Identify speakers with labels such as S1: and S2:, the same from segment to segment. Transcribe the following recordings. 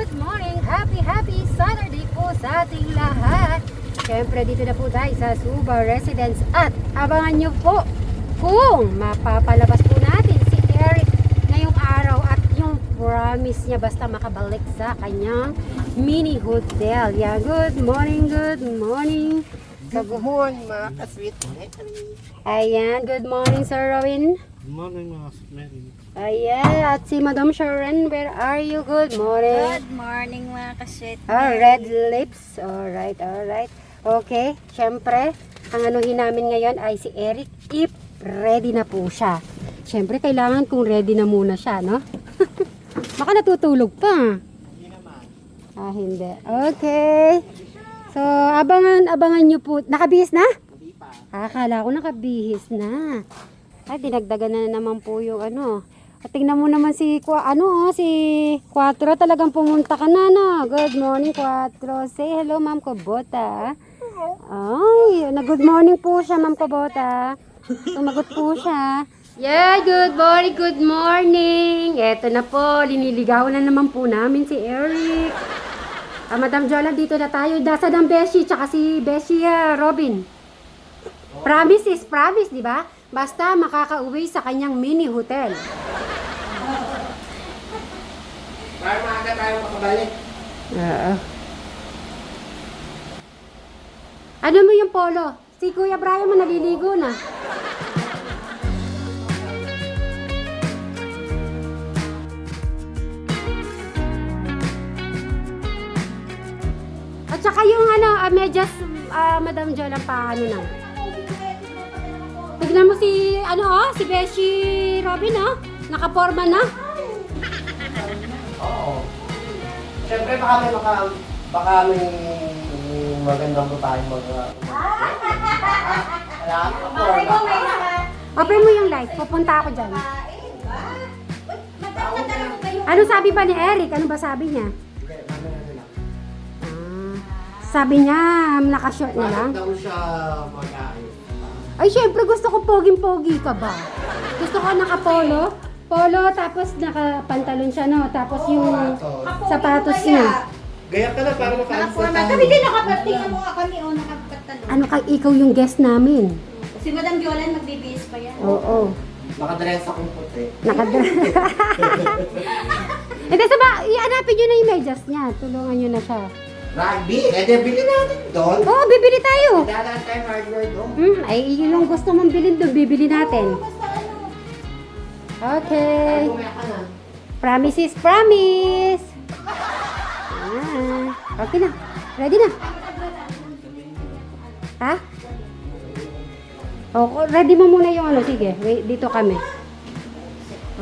S1: good morning! Happy Saturday po sa ating lahat! Siyempre dito na po tayo sa Suba Residence at abangan nyo po kung mapapalabas po natin si Eric ngayong araw at yung promise niya basta makabalik sa kanyang mini hotel. Yeah, good morning!
S2: Good morning mga ka-sweet.
S1: Ayan, good morning Sir Robin.
S3: Good morning mga Mary.
S1: Ayan, at si Madam Sharon, where are you? Good morning.
S4: Good morning mga kasweet.
S1: Red lips. Alright. Okay, syempre, ang anuhin namin ngayon ay si Eric if ready na po siya. Syempre, kailangan kung ready na muna siya, no? Baka natutulog pa.
S2: Hindi naman.
S1: Hindi. Okay. So, abangan nyo po. Nakabihis na?
S2: Hindi pa.
S1: Akala ko nakabihis na. Ay, dinagdagan na naman po yung ano. At tingnan mo naman si Quatro, talagang pumunta ka na, no? Good morning, Quatro. Say hello, Ma'am Kubota. Ay, good morning po siya, Ma'am Kubota. Tumagot po siya. Yeah, good morning. Eto na po, liniligawan na naman po namin si Eric. Madam Jola, dito na tayo. Dasa ng Beshi, tsaka si Beshi Robin. Promise is promise, di ba? Basta makakauwi sa kanyang mini hotel.
S2: Para maaga tayo makabalik.
S1: Ano mo yung polo? Si Kuya Brian mo naliligo na. At saka yung medyas, Madam Jola, paano na? Tignan mo si, si Beshi Robin, nakaporma na.
S2: Oo. Siyempre baka may magandang po tayong alam mo,
S1: Open mo yung light, pupunta ako dyan. Ano sabi ba ni Eric? Ano ba sabi niya? Sabi niya, nakashort na lang.
S2: Bakit daw siya mag-aayos?
S1: Ay, syempre gusto ko poging-pogi ka ba? Gusto ko nakapolo. Polo, tapos nakapantalon siya, no? Tapos yung sapatos niya.
S2: Gaya ka na para makaayos na tayo.
S4: Kami din nakapatingin mo nga kami nakapagtalo.
S1: Ano ikaw yung guest namin?
S4: Si Madam Jolan magbibihis pa yan.
S1: Oo.
S2: Nakadress akong puti.
S1: Hindi, ianapin nyo na yung medyas niya. Tulungan nyo na siya.
S2: Rugby? Bili natin doon.
S1: Oo, bibili tayo.
S2: Dadaan tayo hardware doon.
S1: Ay, yung gusto mong bilhin doon, bibili natin. Okay.
S2: Bumaya ka na.
S1: Promise is promise. Okay na. Ready na. Ha? Ready mo muna yung sige. Wait, dito kami.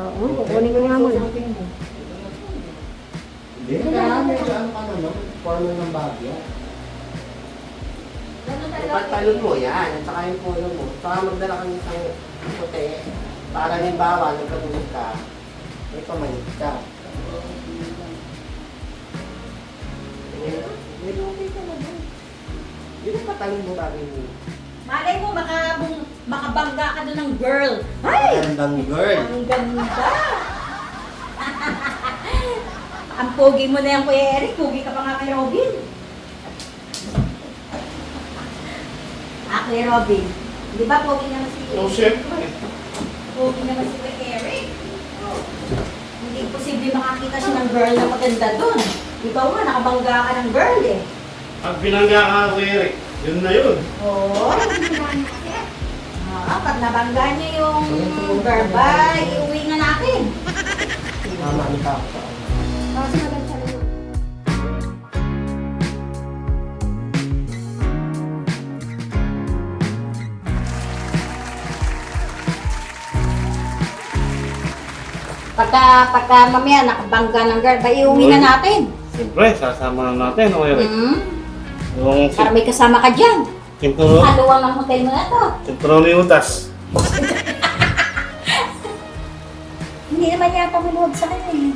S1: Oo, kukunin ko nga muna.
S2: Hindi, kaya medyo ano ka na, no? Formal ng bagyo. Ipagtalon mo yan, at saka yung polo mo. Saka magdala ka ng isang puti. Para halimbawa, nagkatulog ka, may pamanit ka. May okay ka na doon. Yun ang patalon mo bagay mo.
S4: Malay mo, makabangga ka doon ng girl. Ay!
S2: Gandang girl.
S4: Ang ganda! Ang pogi mo na yan, Kuya Eric. Pogi ka pa nga kay Robin. Kuya Robin. Di ba pogi naman si
S3: Siyempre.
S4: Pogi naman si Kuya Eric. Oh. Hindi posible makakita siya ng girl na maganda doon. Ikaw nga, nakabangga ka ng girl eh.
S3: Pag binangga ka, Eric, yun na yun.
S4: Oo. Pag nabangga niyo yung girl ba, iuwi nga natin.
S2: Mama, ang tao.
S1: Kasi maganda na.
S4: Pagka mamaya nakabangga ng girl, ba iuwi na natin?
S3: Siyempre, sasama na natin, Eric. Yung
S4: Para may kasama ka dyan.
S3: sinturo,
S4: Haluan ang hotel mo na to.
S3: sinturo ni Utas.
S4: Hindi naman yata maluwag sa kanya eh.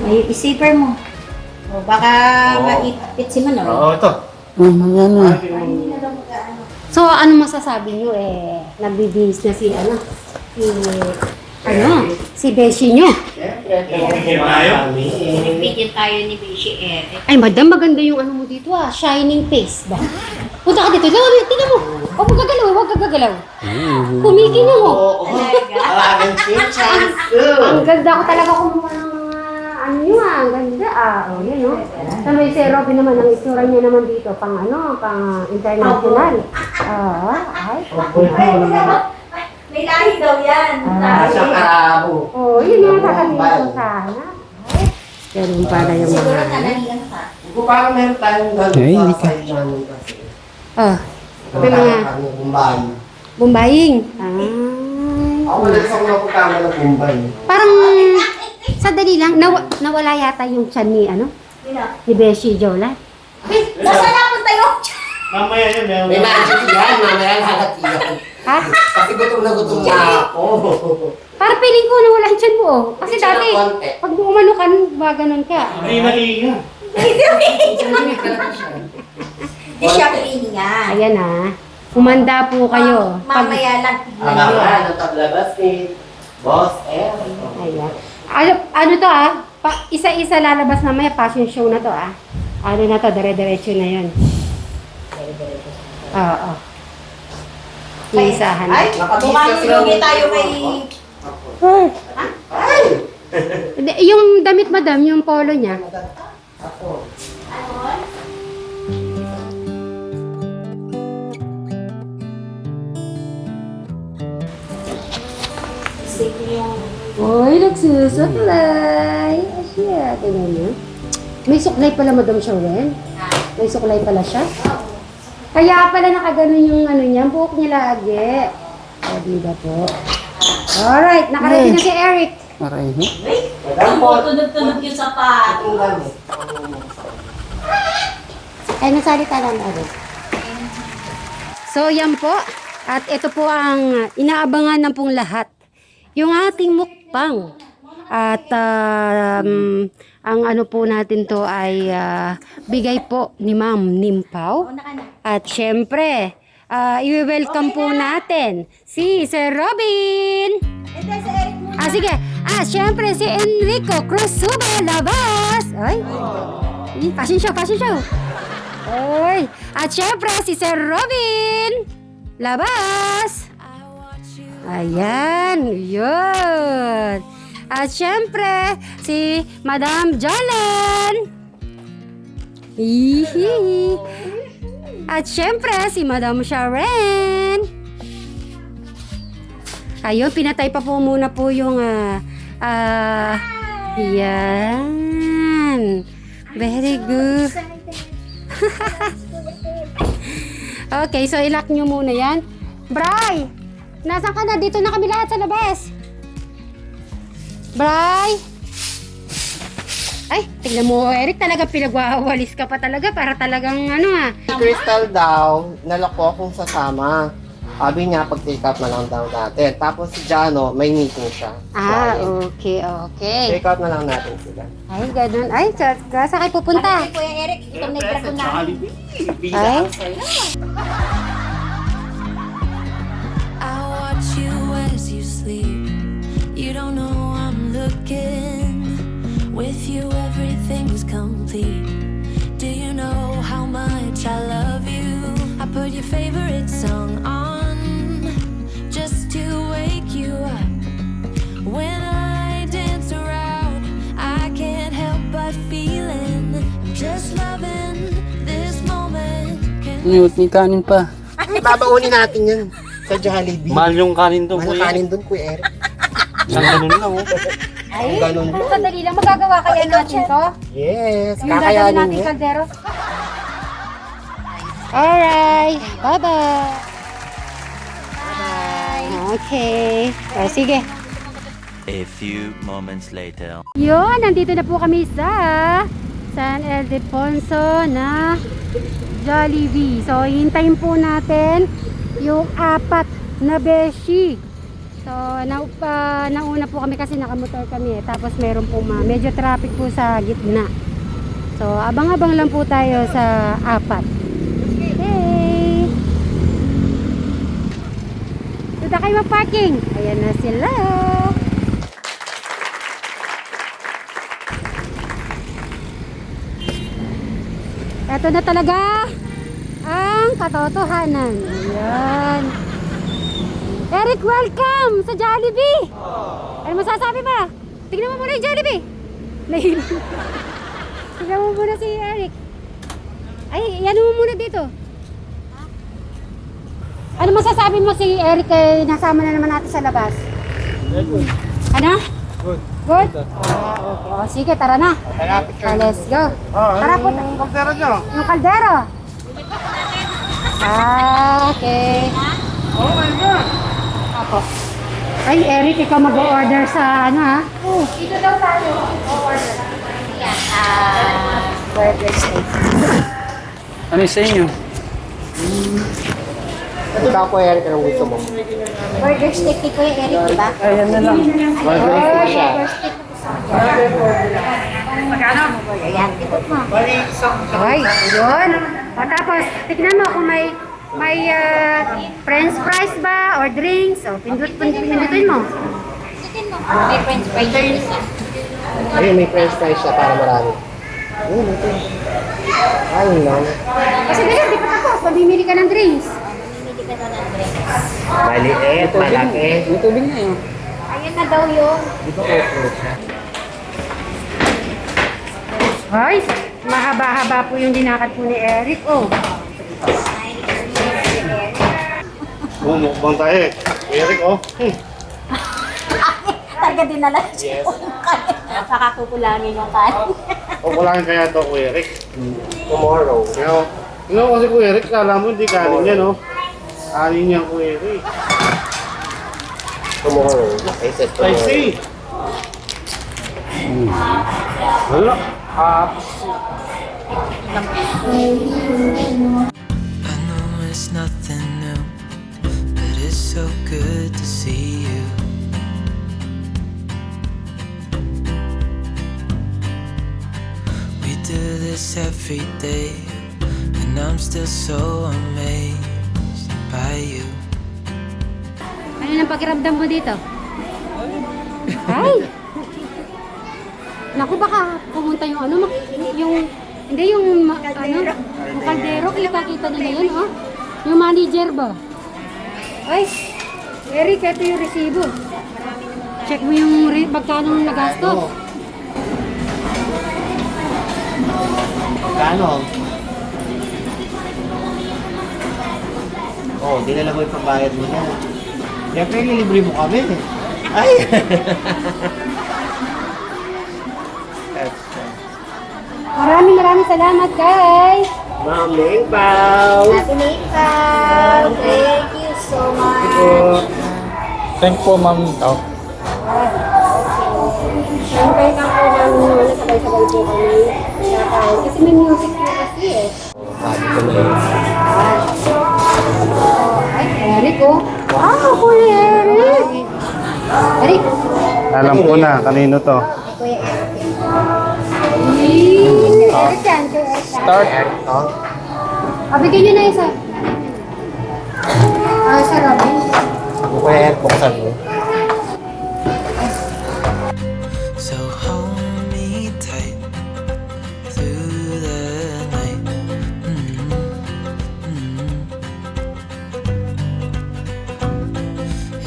S4: May isiper mo. O baka
S3: Oo.
S4: maipit si Manong.
S3: Oo, ito.
S1: So, ano masasabi nyo nagbibihis na si Beshi nyo.
S4: Nagpigil tayo ni Beshi Eric.
S1: Ay, madam, maganda yung ano mo dito ah. Shining face ba? Punta ka dito. Lawan, tingnan mo. Huwag mo gagalaw, huwag ka gagalaw. Kumiki na mo.
S2: Oo. Talagang chance.
S1: Ang ganda ko talaga kumuha ng mga ano nyo ah. Ang ganda ah. O, yan o. Sabay si Robin naman, ang isura niya naman dito. Pang ano, pang international. Ay.
S4: May lahi daw yan.
S2: Siyang Arabo.
S1: Oh, yun yung sasabihin ko sana. Ay, ganun pala yung
S4: Siguro
S1: mga.
S4: nalalihan ka.
S2: Kung parang meron tayong gano'n
S5: Ay, hindi
S2: sa side namin kasi.
S1: Oh, may mga
S2: Ano, Bombay.
S1: bumbaying. Ay.
S2: Ako madalas ako napagkama ng Bombay.
S1: Parang sadali lang, nawala yata yung tiyan ni, ano,
S4: Sino?
S1: ni Beshi Jola.
S4: Nasaan napunta yung
S3: Mamaya yun, meron
S2: May
S3: na.
S2: magic yan, mamaya lahat yan.
S1: Ha?
S2: Kasi gutom na ako.
S1: Parang feeling ko nawala yung tiyan mo. Oh. Kasi
S2: Tiyan
S1: dati,
S2: ng konti.
S1: pag umano ka, maganon ka.
S3: Hindi nahihinga.
S4: Di siya pininga.
S1: Ayan ah. Humanda po kayo.
S4: Mamaya lang tignan
S2: Ang
S4: yun.
S2: ng taglabas ni Boss F.
S1: Ayan. Ano to ah? Isa-isa lalabas mamaya, fashion show na to ah. Ano na to, dire-diretso na yun. Oo. Iisahan.
S4: Ay, mukhang lugi tayo kay...
S2: Ay!
S1: Hindi, yung damit madam, yung polo niya.
S2: Ako.
S4: Sige yung...
S1: Uy, nagsusuklay. Asya, tingnan niyo. May suklay pala madam Shawen. May suklay pala siya. Kaya pala nakaganon yung ano niya, buhok niya lagi. O, diba po. Alright, nakarating na si Eric.
S5: Aray, no?
S2: Madam po.
S4: Tunog-tunog yung sapat.
S2: Itong gamit.
S1: Ay, nasalita lang Eric. So, yan po. At ito po ang inaabangan ng pong lahat. Yung ating mukbang. At ang ano po natin to ay bigay po ni Ma'am Nimpaw. At syempre, i-welcome po natin si Sir Robin.
S4: Hindi, sa Eric muna.
S1: Sige. Syempre si Enrico Cruzuba labas. Ay. Fashion show, fashion show. Ay. At syempre si Sir Robin labas. Ayan, yun. At syempre, si Madam Jolan. Hihi. At syempre, si Madam Sharon. Ayun, pinatay pa po muna po yung, yan. Very good. Okay, so ilock nyo muna yan. Bray! Nasaan ka na? Dito na kami lahat sa labas. Bray! Ay, tingnan mo, Eric, talaga pinagwawalis ka pa talaga para talagang ano ah.
S2: Si Crystal daw, nalako akong sasama. Sabi niya, pag-take out na lang daw natin. Tapos si Jano, may meeting siya.
S1: Okay, okay.
S2: Take out na lang natin sila.
S1: Ay, ganun. Ay, saan kayo pupunta?
S4: Kuya Eric, itong nag-dragon na.
S1: Ay,
S6: I watch you as you sleep. You don't know I'm looking. With you, everything's complete. Do you know how much I love you? I put your favorite song on just to wake you up. When I dance around, I can't help but feeling. I'm just loving this moment.
S5: May kanin pa.
S2: Babaunin natin yan sa Jollibee.
S3: Mahal yung kanin doon,
S2: Mahal
S3: kuya.
S2: kanin doon, Kuya Eric.
S3: Isang ganun lang, oh.
S2: Ang ganun
S1: ano,
S2: po.
S1: sandali lang. Magagawa kaya natin to?
S2: Yes,
S1: Yung gagawin
S2: kakayanin
S1: natin
S2: niya.
S1: kaldero? Alright. Bye-bye. Bye. Okay. Sige.
S7: A few moments later.
S1: Yun, nandito na po kami sa San Ildefonso na Jollibee. So, hintayin po natin yung 4 na beshi. So, nauna po kami kasi nakamotor kami eh. Tapos meron po medyo traffic po sa gitna. So, abang-abang lang po tayo sa 4. Okay. Doon na kayo mag-parking. Ayan na sila. Ito na talaga ang katotohanan. Ayan. Eric, welcome sa Jollibee! Ano masasabi ba? Tignan mo muna yung Jollibee. Nahilo. Tignan mo muna si Eric. Ay, yan mo muna dito. Ano masasabi mo si Eric ay nasama na naman natin sa labas? Ano? Good. Good? Okay. O, sige, tara na. Let's go. Tara po.
S3: Yung kaldero nyo.
S1: Yung kaldero. Okay.
S3: Oh my God!
S1: Ako. Ay, Eric, ikaw mag-order sa ano ha? Dito daw tayo. Order. Yan. Burger steak.
S5: Ano yung sa inyo?
S2: Ito ba ako, Eric, anong gusto mo?
S1: Burger steak ni Kuya Eric, diba?
S5: Ayan na lang.
S2: Burger steak siya.
S1: Magkano? Ayan, tikot mo. Ay, yun. O tapos, tignan mo kung may french fries ba or drinks. O, pindutin mo.
S4: May french fries isa.
S2: Ayun, may french fries siya para marami. Ayun, ito. Ayun lang.
S1: Kasi dali, di pa tapos. Pabimili ka ng drinks.
S4: Hindi ka na ng drinks.
S2: Maliit, malaki.
S5: May tubig na yun.
S4: Ayun na daw yung
S2: Di ba off-road siya?
S1: Ay, mahaba-haba po yung dinakad po ni Eric. Oh.
S3: Mukbang tayo eh. Eric, oh.
S4: Targa din na lang siya. Nakakakukulangin yung kain.
S3: O kulangin kaya ito, Kuya Eric.
S2: Tomorrow.
S3: Kaya, kasi Kuya Eric, kala mo hindi kanin yan, oh. Kanin yan, Kuya Eric.
S2: Tomorrow. I said
S3: I
S2: tomorrow.
S3: see. Wala.
S8: I know it's nothing new, but it's so good to see you. We do this every day, and I'm still so amazed by you.
S1: Ano nang pakiramdam mo dito? Ay! Naku, baka pumunta yung ano, hindi yung kaldero, kita nila yun, oh. Yung manager ba? Ay, Eric, ito yung resibo. Check mo yung magkano nagastos.
S2: Magkano? Oh, dinala mo yung pambayad mo na. Siyempre, nilibre mo kami. Ay!
S1: Maraming salamat, guys.
S2: Ma'am Ling Pao!
S4: Happy Nicole! Thank you so much.
S5: Thank po, ma'am. Oh.
S1: Siyempre ka po ng sabay-sabay po kami. Kakain. Kasi may music po kasi eh.
S2: Sabi ko na yun.
S1: Ay, Eric, oh. Wow, Kuya Eric. Eric.
S3: Alam ko na, kanino to.
S1: Kuya Eric. Eric yan, Kuya Eric.
S5: Start.
S2: Oh,
S1: Bigyan nyo na isa. Sa Robin.
S2: yung Kuya Eric, buksan mo.
S8: So hold me tight through the night.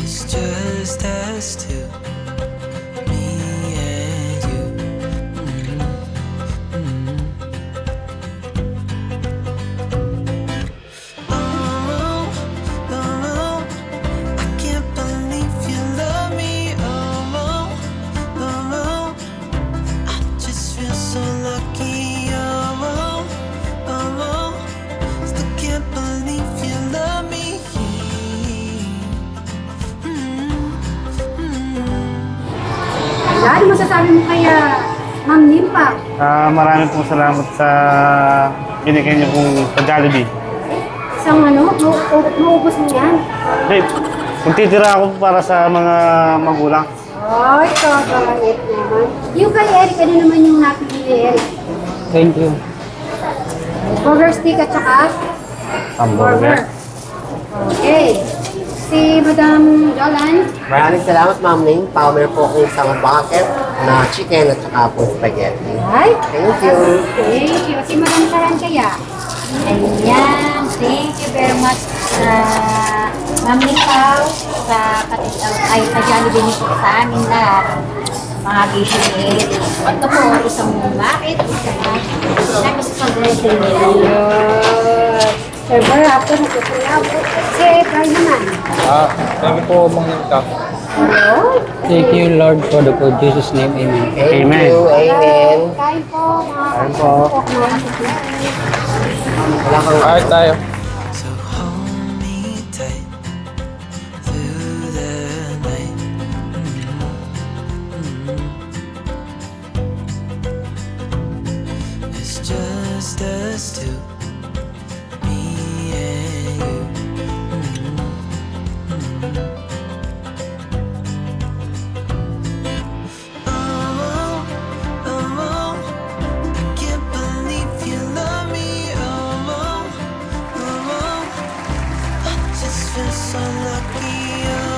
S8: It's just us two, me and you. Oh, oh, I can't believe you love me. Oh, oh, I just feel so lucky. Oh, still can't believe you love me.
S1: Ano masasabi mo kaya Ma'am Nimpa?
S3: Maraming pong salamat sa binigay niyo pong sa Jollibee.
S1: Isang maubos mo yan.
S3: Babe, kung titira ako para sa mga magulang.
S1: Ay, kakait naman. Yung kay Eric, ano naman yung napili ni Eric?
S5: Thank you.
S1: Burger stick at saka
S3: Hamburger.
S1: Okay. Si Madam Jolan.
S2: Maraming salamat, Ma'am Ling. Power po kung isang bucket. na chicken at saka po spaghetti.
S1: Ay,
S2: Thank you.
S1: thank you. Si Madam Karan kaya.
S4: Ayan, thank you very much Ma'am Ikaw, sa ay sa Jollibee nito sa amin lahat. Mga gising. Ito po, isang bakit, isang spaghetti.
S1: Ayun. Sir Bar, ako nagsasalabot. Si Fry naman.
S5: Thank you po, Mang Tao.
S1: Ayun.
S5: Thank you, Lord, for the good Jesus' name. Amen.
S2: Thank you. Amen.
S1: Kain po, mga
S2: Kain po. Wala kang
S5: Alright tayo.
S8: So hold me tight through the night. It's just us two, me and you. Oh, oh, oh, I can't believe you love me. Oh, oh, oh, I just feel so lucky. Oh.